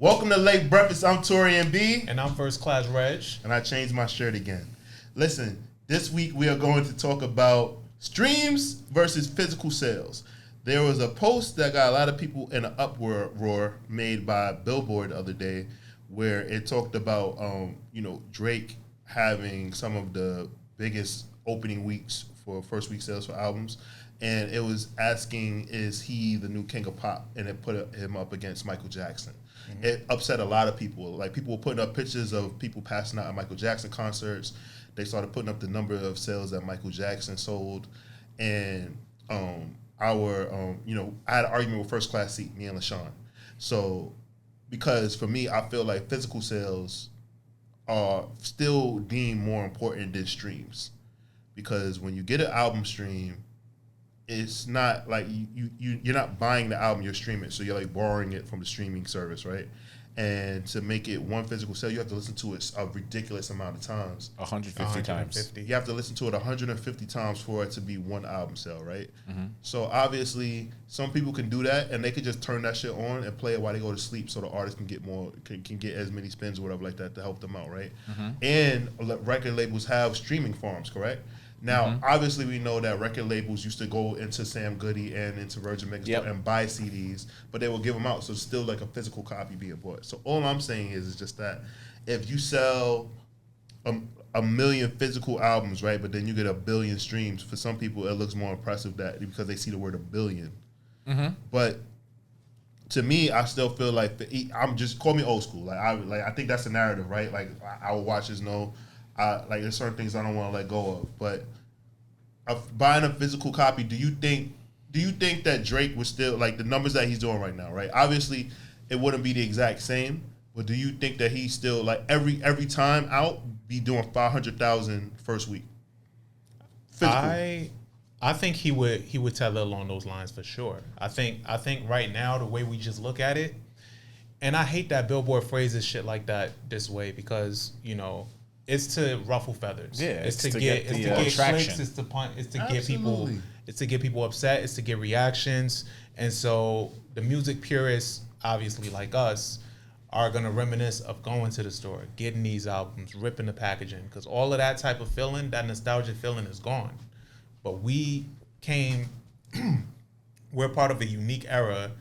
Welcome to Late Breakfast. I'm Taurian B. And I'm First Class Regg. And I changed my shirt again. Listen, this week we are going to talk about streams versus physical sales. There was a post that got a lot of people in an uproar made by Billboard the other day where it talked about, Drake having some of the biggest opening weeks for first week sales for albums. And it was asking, is he the new king of pop? And it put him up against Michael Jackson. Mm-hmm. It upset a lot of people. Like, people were putting up pictures of people passing out at Michael Jackson concerts. They started putting up the number of sales that Michael Jackson sold. And I had an argument with First Class Seat, me and LaShawn. So, because for me, I feel like physical sales are still deemed more important than streams. Because when you get an album stream, it's not like you're not buying the album, you're streaming. So you're like borrowing it from the streaming service, right? And to make it one physical sale, you have to listen to it a ridiculous amount of times. 150 times. You have to listen to it 150 times for it to be one album sale, right? Mm-hmm. So obviously, some people can do that, and they can just turn that shit on and play it while they go to sleep, so the artist can get can get as many spins or whatever like that to help them out, right? Mm-hmm. And record labels have streaming farms, correct? Now, obviously, we know that record labels used to go into Sam Goody and into Virgin Megastore and buy CDs, but they will give them out, so it's still like a physical copy being bought. So all I'm saying is just that if you sell a million physical albums, right, but then you get a billion streams, for some people it looks more impressive that because they see the word a billion. Mm-hmm. But to me, I still feel like call me old school. I think that's the narrative, right? Like, our watchers know. There's certain things I don't want to let go of, but buying a physical copy, do you think that Drake was still, like, the numbers that he's doing right now, right? Obviously, it wouldn't be the exact same, but do you think that he's still, like, every time out be doing 500,000 first week? Physical. I think he would tether along those lines for sure. I think right now, the way we just look at it, and I hate that Billboard phrases shit like that this way because, it's to ruffle feathers. Yeah, it's to get traction. Clicks. It's to get people. It's to get people upset. It's to get reactions. And so the music purists, obviously like us, are gonna reminisce of going to the store, getting these albums, ripping the packaging, because all of that type of feeling, that nostalgic feeling, is gone. But we're part of a unique era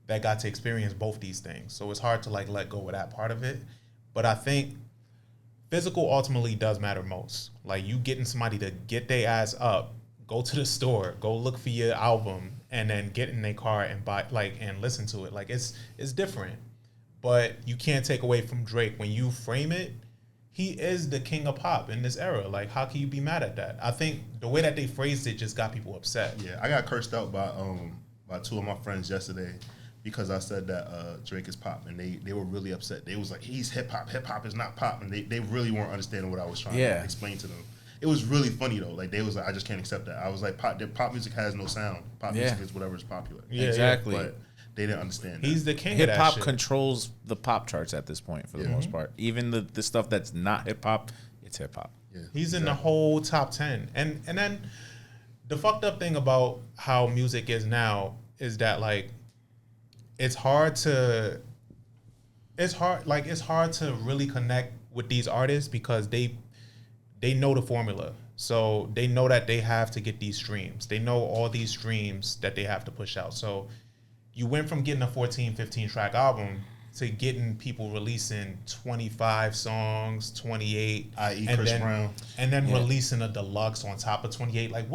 that got to experience both these things. So it's hard to let go of that part of it. But I think physical ultimately does matter most. Like, you getting somebody to get their ass up, go to the store, go look for your album, and then get in their car and buy, and listen to it. Like, it's different. But you can't take away from Drake. When you frame it, he is the king of pop in this era. Like, how can you be mad at that? I think the way that they phrased it just got people upset. Yeah, I got cursed out by two of my friends yesterday because I said that Drake is pop, and they were really upset. They was like, he's hip-hop. Hip-hop is not pop. And they really weren't understanding what I was trying to explain to them. It was really funny, though. Like, they was like, I just can't accept that. I was like, pop music has no sound. Pop music is whatever is popular. Yeah, exactly. But they didn't understand that. He's the king of that shit. Hip-hop controls the pop charts at this point, for the most part. Even the stuff that's not hip-hop, it's hip-hop. Yeah, He's in the whole top 10. And then the fucked up thing about how music is now is that, like, it's hard to really connect with these artists because they know the formula. So they know that they have to get these streams. They know all these streams that they have to push out. So you went from getting a 14, 15 track album to getting people releasing 25 songs, 28, i.e. Chris Brown, and then releasing a deluxe on top of 28. Like,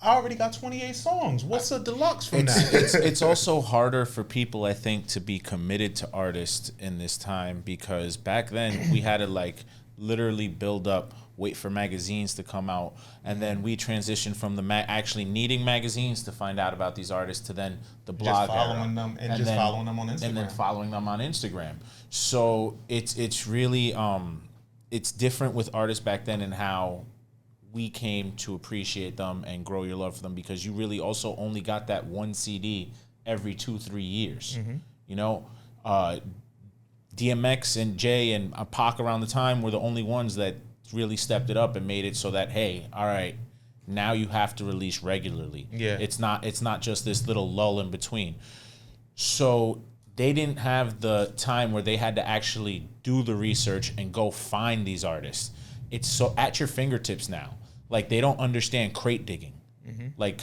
I already got 28 songs. What's a deluxe from that? It's also harder for people, I think, to be committed to artists in this time because back then we had to literally build up, wait for magazines to come out, and then we transitioned from the actually needing magazines to find out about these artists to then the blog following them and following them on Instagram, and then following them on Instagram. So it's really it's different with artists back then and how we came to appreciate them and grow your love for them because you really also only got that one CD every 2-3 years. DMX and Jay and Pac around the time were the only ones that really stepped it up and made it so that, hey, all right, now you have to release regularly. Yeah. It's not just this little lull in between. So they didn't have the time where they had to actually do the research and go find these artists. It's so at your fingertips now. Like, they don't understand crate digging. Like,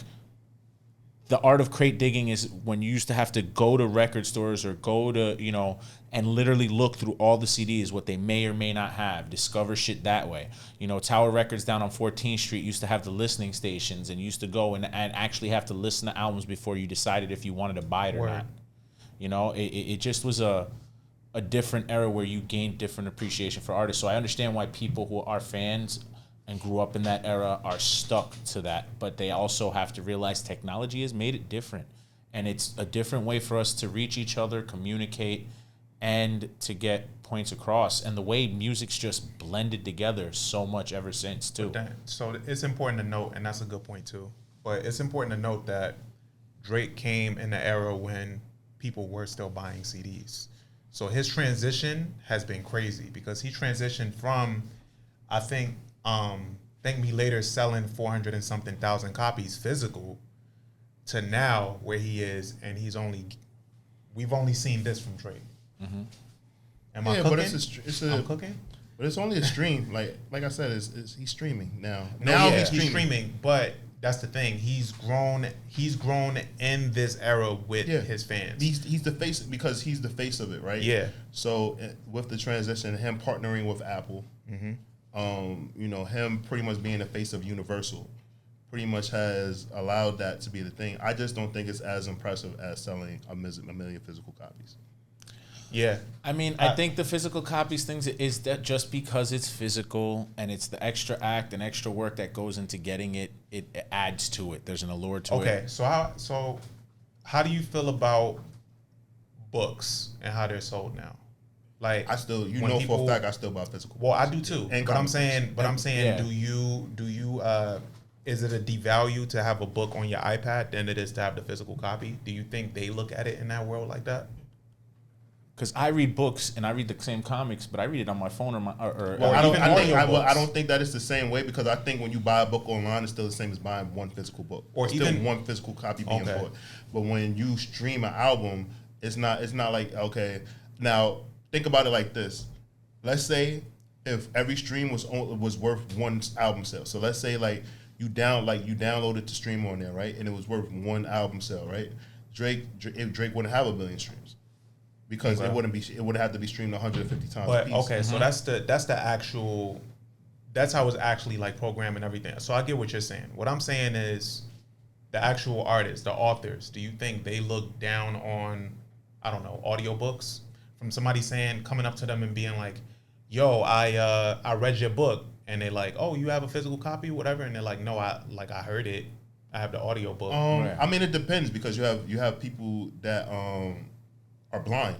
the art of crate digging is when you used to have to go to record stores or go to, you know, and literally look through all the CDs, what they may or may not have, discover shit that way. You know, Tower Records down on 14th Street used to have the listening stations and used to go and actually have to listen to albums before you decided if you wanted to buy it or not. You know, it just was a different era where you gained different appreciation for artists. So I understand why people who are fans and grew up in that era are stuck to that, but they also have to realize technology has made it different, and it's a different way for us to reach each other, communicate, and to get points across. And the way music's just blended together so much ever since too. So it's important to note, and that's a good point too, but it's important to note that Drake came in the era when people were still buying CDs. So his transition has been crazy because he transitioned from, I think Thank Me Later selling 400 and something thousand copies physical to now where he is, and we've only seen this from Drake. Am I cooking? But I'm cooking. But it's only a stream. Like I said, he's streaming now. He's streaming. But that's the thing. He's grown in this era with his fans. He's the face because he's the face of it, right? Yeah. So with the transition, him partnering with Apple. You know, him pretty much being the face of Universal pretty much has allowed that to be the thing. I just don't think it's as impressive as selling a million physical copies. Yeah. I mean, I think the physical copies things is that just because it's physical and it's the extra act and extra work that goes into getting it, it adds to it. There's an allure to it. Okay, so how do you feel about books and how they're sold now? Like, I still, for a fact, I still buy physical. Well, I do too. And I'm saying, yeah. do you, is it a devalue to have a book on your iPad than it is to have the physical copy? Do you think they look at it in that world like that? Because I read books and I read the same comics, but I read it on my phone I don't think that it's the same way because I think when you buy a book online, it's still the same as buying one physical book or still one physical copy being bought. But when you stream an album, it's not like okay now. Think about it like this. Let's say if every stream was worth one album sale. So let's say you downloaded the stream on there, right? And it was worth one album sale, right? Drake wouldn't have 1 million streams because it would have to be streamed 150 times. But a piece. Okay, so that's the actual. That's how it's actually like programmed and everything. So I get what you're saying. What I'm saying is the actual artists, the authors. Do you think they look down on, I don't know, audiobooks? From somebody coming up to them and being like, yo, I read your book, and they're like, oh, you have a physical copy, whatever, and they're like, no, I heard it, I have the audio book. I mean, it depends because you have people that are blind.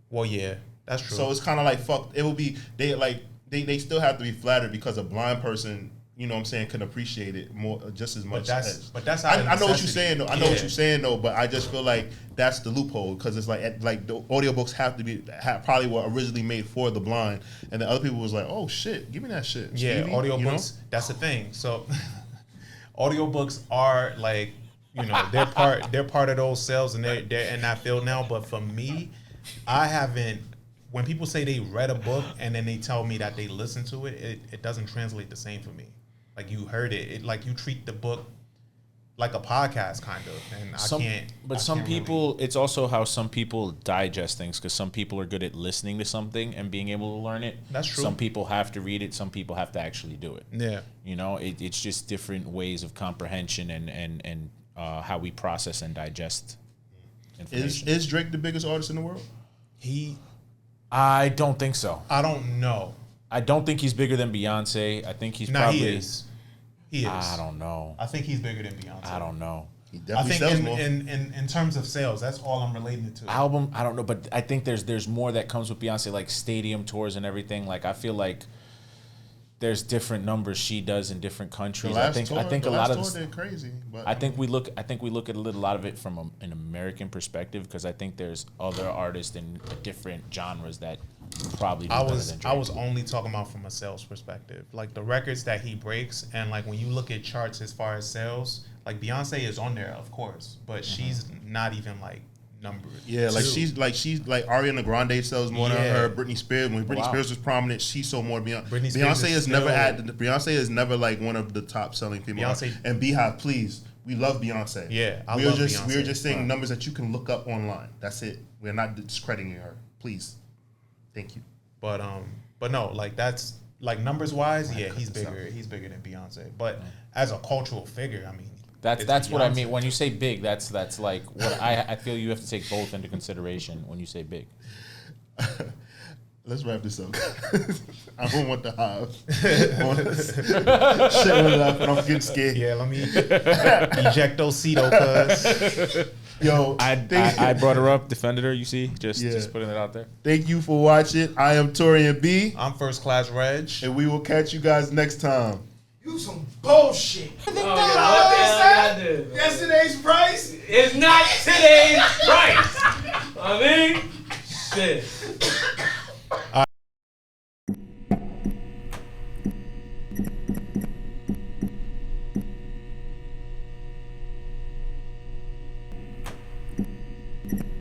Well, yeah, that's true. So it's kind of like fuck. It will be they still have to be flattered because a blind person, you know what I'm saying, can appreciate it more just as much. But that's I know what you're saying though. I know what you're saying though, but I just feel like that's the loophole because it's like the audiobooks have to be probably were originally made for the blind, and the other people was like, oh shit, give me that shit. Yeah, Stevie, audiobooks. That's the thing. So audiobooks are like, you know, they're part of those sales and they're in that field now. But for me, I haven't. When people say they read a book and then they tell me that they listened to it, it doesn't translate the same for me. Like you heard it, like you treat the book like a podcast kind of, and some people, it's also how some people digest things because some people are good at listening to something and being able to learn it. That's true. Some people have to read it. Some people have to actually do it. Yeah. You know, it's just different ways of comprehension and how we process and digest information. Is Drake the biggest artist in the world? I don't think so. I don't know. I don't think he's bigger than Beyonce. I think he's probably. He is. I don't know. I think he's bigger than Beyonce. I don't know. He definitely sells more. In terms of sales, that's all I'm relating it to. Album, I don't know, but I think there's more that comes with Beyonce, like stadium tours and everything. Like I feel like there's different numbers she does in different countries. I think a lot of they're crazy. But I think we look at a lot of it from an American perspective because I think there's other artists in different genres that probably do better than Drake. I was only talking about from a sales perspective, like the records that he breaks, and like when you look at charts as far as sales, like Beyonce is on there, of course, but she's not even like numbers. Yeah, like she's like Ariana Grande sells more than her. Britney Spears, when Britney Spears was prominent, she sold more. Beyonce is never Beyonce is never like one of the top selling females. And Beehive, please, we love Beyonce. Yeah, I love Beyonce. We're just saying numbers that you can look up online. That's it. We're not discrediting her. Please, thank you. But no, like that's like numbers wise, yeah, he's bigger. He's bigger than Beyonce. But as a cultural figure, I mean. That's what I mean. When you say big, that's like what I feel you have to take both into consideration when you say big. Let's wrap this up. I don't want the hive. Shit went up and I'm getting scared. Yeah, let me ejectocito, cuz. Yo, I brought her up, defended her, you see? Just putting it out there. Thank you for watching. I am Taurian B. I'm First Class Regg. And we will catch you guys next time. You some bullshit. Yesterday's price is not today's price. I mean, shit.